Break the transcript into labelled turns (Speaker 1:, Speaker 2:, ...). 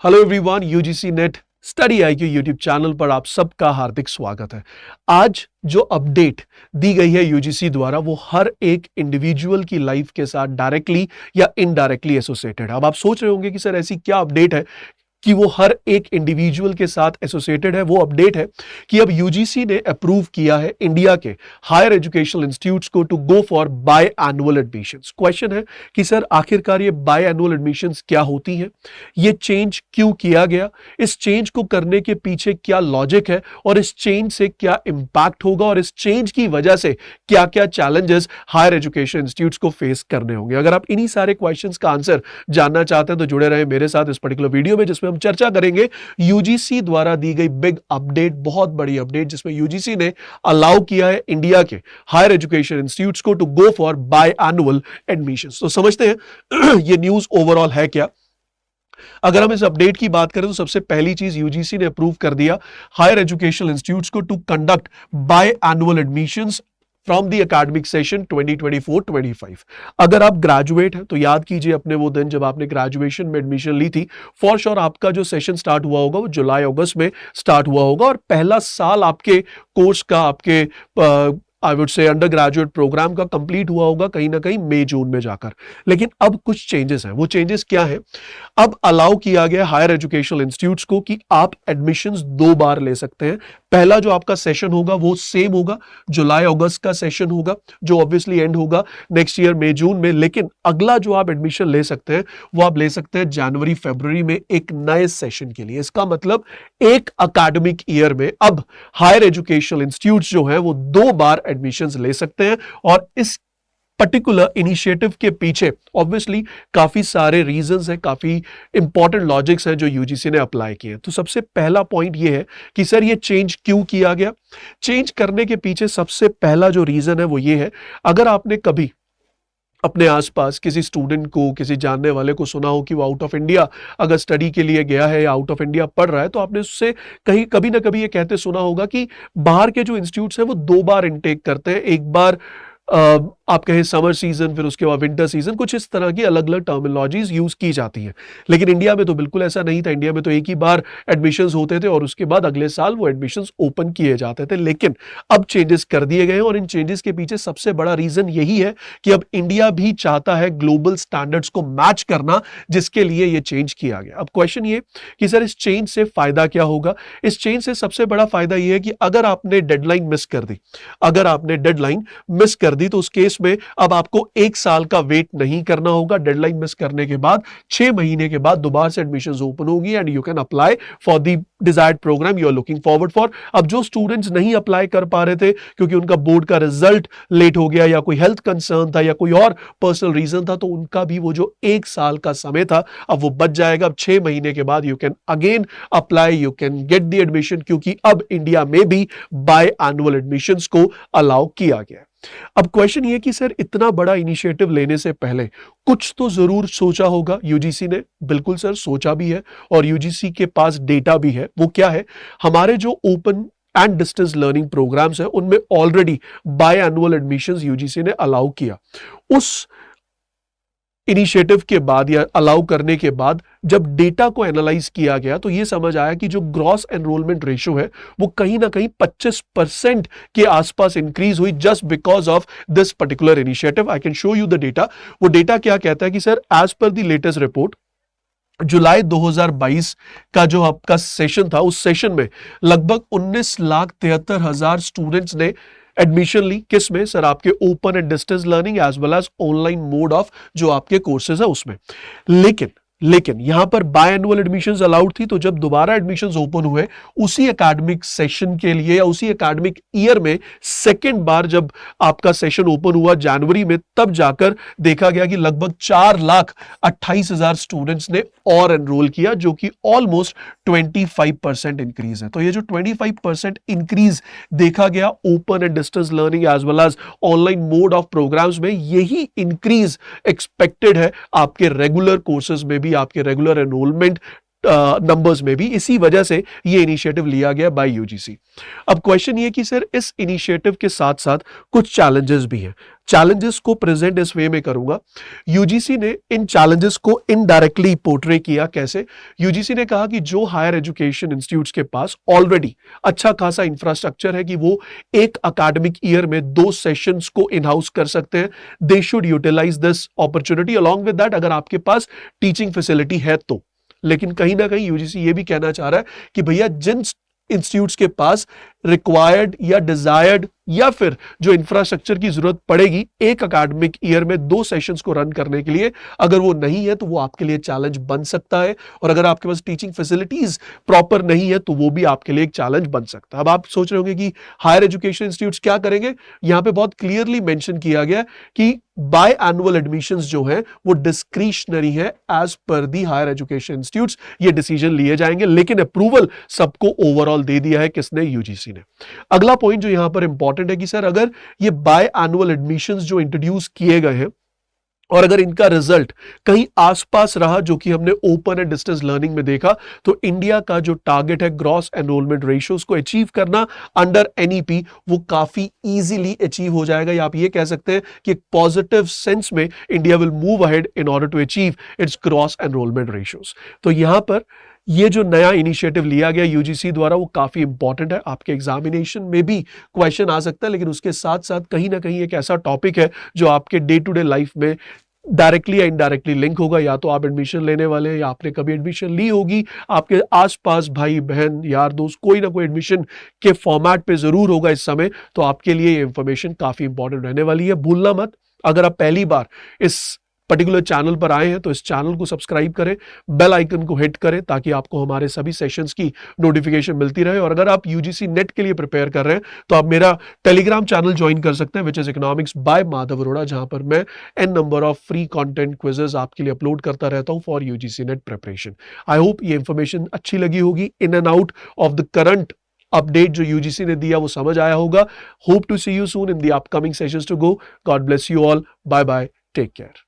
Speaker 1: Hello everyone, UGC net study IQ YouTube channel पर आप सबका हार्दिक स्वागत है। आज जो अपडेट दी गई है यूजीसी द्वारा वो हर एक इंडिविजुअल की लाइफ के साथ डायरेक्टली या इनडायरेक्टली एसोसिएटेड है। अब आप सोच रहे होंगे कि सर ऐसी क्या अपडेट है कि वो हर एक इंडिविजुअल के साथ एसोसिएटेड है। वो अपडेट है कि अब यूजीसी ने अप्रूव किया है इंडिया के हायर एजुकेशनल इंस्टीट्यूट्स को to go for biannual admissions. Question है कि सर आखिरकार ये बाय एनुअल एडमिशंस क्या होती हैं, ये चेंज क्यों किया गया, इस चेंज को करने के पीछे क्या लॉजिक है और इस चेंज से क्या इंपैक्ट होगा और इस चेंज की वजह से क्या क्या चैलेंजेस हायर एजुकेशन इंस्टीट्यूट्स को फेस करने होंगे। अगर आप इन्हीं सारे क्वेश्चंस का आंसर जानना चाहते हैं तो जुड़े रहे मेरे साथ इस पर्टिकुलर वीडियो में, जिसमें हम चर्चा करेंगे यूजीसी द्वारा दी गई बिग अपडेट, बहुत बड़ी अपडेट, जिसमें यूजीसी ने अलाउ किया है इंडिया के हायर एजुकेशन इंस्टीट्यूट्स को to go for biannual admissions. तो समझते हैं ये न्यूज ओवरऑल है क्या। अगर हम इस अपडेट की बात करें तो सबसे पहली चीज यूजीसी ने अप्रूव कर दिया हायर एजुकेशनल इंस्टीट्यूट्स को to conduct biannual admissions from the academic session 2024-25। अगर आप ग्रेजुएट हैं तो याद कीजिए अपने वो दिन जब आपने ग्रेजुएशन में एडमिशन ली थी। फॉर श्योर आपका जो सेशन स्टार्ट हुआ होगा वो जुलाई अगस्त में स्टार्ट हुआ होगा और पहला साल आपके कोर्स का, आपके I would say undergraduate program का कंप्लीट हुआ होगा कहीं ना कहीं मई जून में जाकर। लेकिन अब कुछ चेंजेस हैं। वो चेंजेस क्या है? अब अलाउ किया गया हायर एजुकेशनल इंस्टीट्यूट्स को कि आप एडमिशंस 2 बार ले सकते हैं। पहला जो आपका सेशन होगा वो सेम होगा, जुलाई अगस्त का सेशन होगा जो ऑब्वियसली एंड होगा नेक्स्ट ईयर मई जून में। लेकिन अगला जो आप एडमिशन ले सकते हैं वो आप ले सकते हैं जनवरी फरवरी में एक नए सेशन के लिए। इसका मतलब एक अकादमिक ईयर में अब हायर एजुकेशनल इंस्टीट्यूट्स जो है वो 2 बार एडमिशंस ले सकते हैं। और इस पर्टिकुलर इनिशिएटिव के पीछे ऑब्वियसली काफी सारे रीजंस हैं, काफी इंपॉर्टेंट लॉजिक्स हैं जो यूजीसी ने अप्लाई किए। तो सबसे पहला पॉइंट ये है कि सर ये चेंज क्यों किया गया। चेंज करने के पीछे सबसे पहला जो रीजन है वो ये है, अगर आपने कभी अपने आसपास किसी स्टूडेंट को, किसी जानने वाले को सुना हो कि वो आउट ऑफ इंडिया अगर स्टडी के लिए गया है या आउट ऑफ इंडिया पढ़ रहा है, तो आपने उससे कहीं कभी ना कभी ये कहते सुना होगा कि बाहर के जो इंस्टीट्यूट्स हैं वो 2 बार इनटेक करते हैं। एक बार आप कहें समर सीजन, फिर उसके बाद विंटर सीजन, कुछ इस तरह की अलग अलग टर्मिनोलॉजीज यूज की जाती हैं। लेकिन इंडिया में तो बिल्कुल ऐसा नहीं था। इंडिया में तो एक ही बार एडमिशंस होते थे और उसके बाद अगले साल वो एडमिशंस ओपन किए जाते थे। लेकिन अब चेंजेस कर दिए गए हैं और इन चेंजेस के पीछे सबसे बड़ा रीजन यही है कि अब इंडिया भी चाहता है ग्लोबल स्टैंडर्ड्स को मैच करना, जिसके लिए ये चेंज किया गया। अब क्वेश्चन ये कि सर इस चेंज से फायदा क्या होगा। इस चेंज से सबसे बड़ा फायदा यह है कि अगर आपने डेडलाइन मिस कर दी, तो उस केस में अब आपको 1 साल का वेट नहीं करना होगा। डेडलाइन मिस करने के बाद 6 महीने के बाद दोबारा से एडमिशंस ओपन होगी and you can apply for the desired program you are looking forward for. अब जो स्टूडेंट्स नहीं अप्लाई कर पा रहे थे क्योंकि उनका बोर्ड का रिजल्ट लेट हो गया या कोई हेल्थ कंसर्न था या कोई और पर्सनल रीजन था, तो उनका भी वो जो 1 साल का समय था अब वो बच जाएगा। अब 6 महीने के बाद you can again apply, you can get the admission, क्योंकि अब इंडिया में भी बाय एनुअल एडमिशंस को अलाउ किया गया। अब क्वेश्चन ये कि सर इतना बड़ा इनिशिएटिव लेने से पहले कुछ तो जरूर सोचा होगा यूजीसी ने। बिल्कुल सर, सोचा भी है और यूजीसी के पास डेटा भी है। वो क्या है? हमारे जो open and distance learning programs हैं उनमें already biannual admissions UGC ने अलाउ किया। उस इनिशिएटिव के बाद या अलाउ करने के बाद जब डेटा को एनालाइज किया गया तो यह समझ आया कि जो ग्रॉस एनरोलमेंट रेशियो है वो कहीं ना कहीं 25% के आसपास इंक्रीज हुई just because of this particular initiative. I can show you the data. वो डेटा क्या कहता है कि sir as per the latest report July 2022 का जो आपका सेशन था, उस सेशन में लगभग 19,73,000 स्टूडेंट्स ने एडमिशन ली। किस में सर? आपके open and distance learning as well as online mode of जो आपके कोर्सेज है उसमें। लेकिन यहां पर बाय एनुअल एडमिशंस अलाउड थी। तो जब दोबारा एडमिशंस ओपन हुए उसी एकेडमिक सेशन के लिए या उसी एकेडमिक ईयर में सेकेंड बार जब आपका सेशन ओपन हुआ जनवरी में, तब जाकर देखा गया कि लगभग 4,28,000 स्टूडेंट्स ने और एनरोल किया, जो कि ऑलमोस्ट 25% इंक्रीज है। तो ये जो 25% इंक्रीज देखा गया open and distance learning as well as online mode of programs में, यही इंक्रीज एक्सपेक्टेड है आपके रेगुलर कोर्सेज में भी, आपके रेगुलर एनरोलमेंट नंबर्स में भी। इसी वजह से ये इनिशिएटिव लिया गया बाय यूजीसी। अब क्वेश्चन ये कि सर इस इनिशिएटिव के साथ साथ कुछ चैलेंजेस भी हैं। चैलेंजेस को प्रेजेंट इस वे में करूंगा। यूजीसी ने इन चैलेंजेस को इनडायरेक्टली पोर्ट्रे किया। कैसे? यूजीसी ने कहा कि जो हायर एजुकेशन इंस्टीट्यूट्स के पास ऑलरेडी अच्छा खासा इंफ्रास्ट्रक्चर है कि वो एक अकेडमिक ईयर में 2 सेशंस को इन हाउस कर सकते हैं, they should utilise this opportunity. Along with that, अगर आपके पास टीचिंग फैसिलिटी है तो। लेकिन कहीं ना कहीं यूजीसी ये भी कहना चाह रहा है कि भैया जिन इंस्टीट्यूट्स के पास रिक्वायर्ड या डिजायर्ड या फिर जो इंफ्रास्ट्रक्चर की जरूरत पड़ेगी एक अकेडमिक ईयर में 2 सेशंस को रन करने के लिए, अगर वो नहीं है तो वो आपके लिए चैलेंज बन सकता है। और अगर आपके पास टीचिंग फैसिलिटीज प्रॉपर नहीं है तो वो भी आपके लिए एक चैलेंज बन सकता है। अब आप सोच रहे होंगे कि हायर एजुकेशन इंस्टीट्यूट्स क्या करेंगे? यहां पे बहुत क्लियरली मेंशन किया गया कि बाय एनुअल एडमिशंस जो है वो डिस्क्रिशनरी है as per the higher education institutes. ये डिसीजन लिए जाएंगे, लेकिन अप्रूवल सबको ओवरऑल दे दिया है किसने? यूजीसी ने। अगला पॉइंट जो यहां पर इंपॉर्टेंट है कि सर अगर ये बाय एनुअल एडमिशंस जो इंट्रोड्यूस किए गए हैं और अगर इनका रिजल्ट कहीं आसपास रहा जो कि हमने ओपन एंड डिस्टेंस लर्निंग में देखा, तो इंडिया का जो टारगेट है ग्रॉस एनरोलमेंट रेशियोज को अचीव करना अंडर एनईपी, वो काफी इजीली अचीव हो जाएगा। या आप ये कह सकते हैं कि एक पॉजिटिव सेंस में India will move ahead in order to achieve its gross enrolment ratios. तो यहां पर ये जो नया इनिशिएटिव लिया गया यूजीसी द्वारा वो काफी इंपॉर्टेंट है। आपके एग्जामिनेशन में भी क्वेश्चन आ सकता है, लेकिन उसके साथ साथ कहीं ना कहीं एक ऐसा टॉपिक है जो आपके डे टू डे लाइफ में डायरेक्टली या इनडायरेक्टली लिंक होगा। या तो आप एडमिशन लेने वाले हैं या आपने कभी एडमिशन ली होगी, आपके आसपास भाई बहन यार दोस्त कोई ना कोई एडमिशन के फॉर्मेट पे जरूर होगा इस समय। तो आपके लिए ये इंफॉर्मेशन काफी इंपॉर्टेंट रहने वाली है, भूलना मत। अगर आप पहली बार इस पर्टिकुलर चैनल पर आए हैं तो इस चैनल को सब्सक्राइब करें, बेल आइकन को हिट करें ताकि आपको हमारे सभी सेशंस की नोटिफिकेशन मिलती रहे। और अगर आप यूजीसी नेट के लिए प्रिपेयर कर रहे हैं तो आप मेरा टेलीग्राम चैनल ज्वाइन कर सकते हैं, which is economics by Madhav Arora, जहां पर मैं an number of free content quizzes आपके लिए अपलोड करता रहता हूं for UGC NET preparation. I hope ये इंफॉर्मेशन अच्छी लगी होगी। In and out of the current update जो यूजीसी ने दिया वो समझ आया होगा। Hope to see you soon in the upcoming sessions to go. God bless you all. Bye bye, take care.